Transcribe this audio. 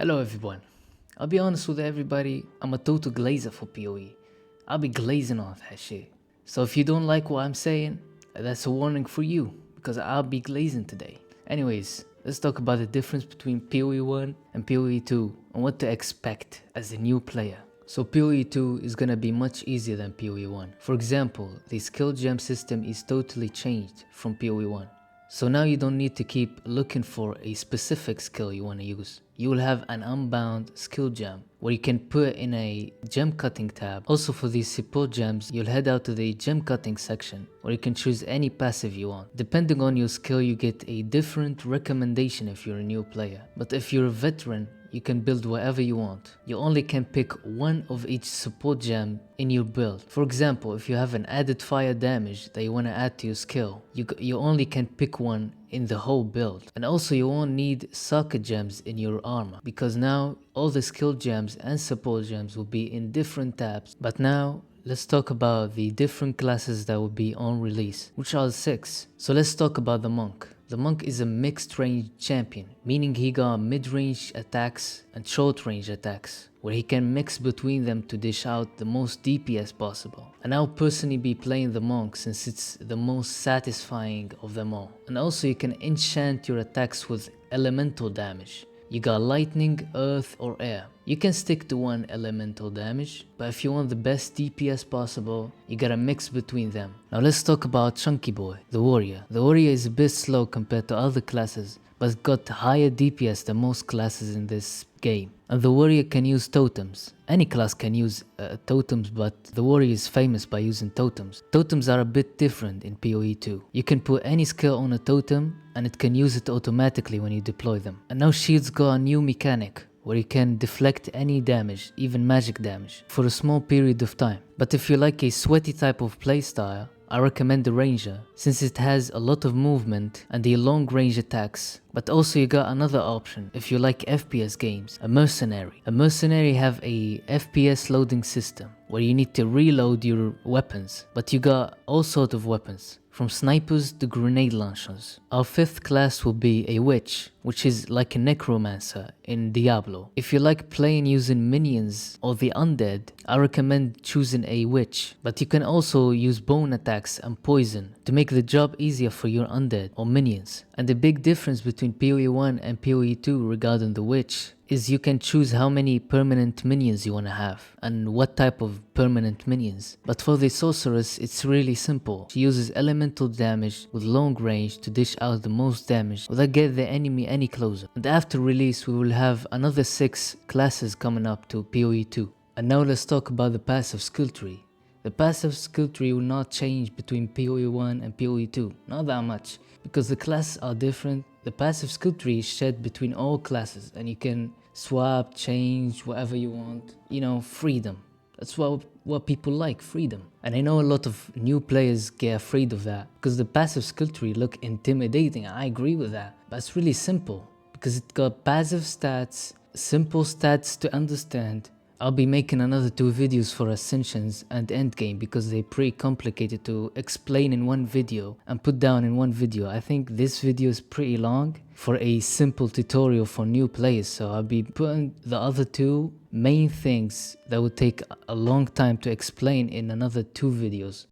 Hello everyone. I'll be honest with everybody, I'm a total glazer for PoE. I'll be glazing off that shit. So if you don't like what I'm saying, that's a warning for you, because I'll be glazing today. Anyways, let's talk about the difference between PoE1 and PoE2 and what to expect as a new player. So PoE2 is gonna be much easier than PoE1. For example, the skill gem system is totally changed from PoE1. So now you don't need to keep looking for a specific skill you want to use. You will have an unbound skill gem where you can put in a gem cutting tab. Also for these support gems, you'll head out to the gem cutting section where you can choose any passive you want. Depending on your skill, you get a different recommendation if you're a new player. But if you're a veteran, you can build whatever you want. You only can pick one of each support gem in your build. For example, if you have an added fire damage that you want to add to your skill, you only can pick one in the whole build. And also you won't need socket gems in your armor, because now all the skill gems and support gems will be in different tabs. But now let's talk about the different classes that will be on release, which are 6. So let's talk about the monk. The monk is a mixed range champion, meaning he got mid-range attacks and short-range attacks, where he can mix between them to dish out the most DPS possible. And I'll personally be playing the monk since it's the most satisfying of them all. And also you can enchant your attacks with elemental damage. You got lightning, earth or air. You can stick to one elemental damage, but if you want the best DPS possible, you gotta mix between them. Now let's talk about Chunky Boy, the warrior. The warrior is a bit slow compared to other classes, but got higher DPS than most classes in this game. And the warrior can use totems. Any class can use totems, but the warrior is famous by using totems. Totems are a bit different in PoE2. You can put any skill on a totem and it can use it automatically when you deploy them. And now Shield's got a new mechanic where you can deflect any damage, even magic damage, for a small period of time. But if you like a sweaty type of playstyle, I recommend the Ranger, since it has a lot of movement and the long range attacks. But also you got another option if you like FPS games, a Mercenary. A Mercenary have a FPS loading system where you need to reload your weapons, but you got all sorts of weapons, from snipers to grenade launchers. Our 5th class will be a witch, which is like a necromancer in Diablo. If you like playing using minions or the undead, I recommend choosing a witch, but you can also use bone attacks and poison to make the job easier for your undead or minions. And the big difference between PoE1 and PoE2 regarding the witch is you can choose how many permanent minions you want to have and what type of permanent minions. But for the sorceress, it's really simple. She uses elemental damage with long range to dish out the most damage without getting the enemy any closer. And after release, we will have another 6 classes coming up to PoE2. And now let's talk about the passive skill tree. The passive skill tree will not change between PoE1 and PoE2, not that much, because the classes are different. The passive skill tree is shared between all classes and you can swap, change, whatever you want. You know, freedom. That's what people like, freedom. And I know a lot of new players get afraid of that because the passive skill tree look intimidating. I agree with that, but it's really simple because it got passive stats, simple stats to understand. I'll be making another 2 videos for Ascensions and Endgame because they're pretty complicated to explain in one video and put down in one video. I think this video is pretty long for a simple tutorial for new players, so I'll be putting the other 2 main things that would take a long time to explain in another 2 videos.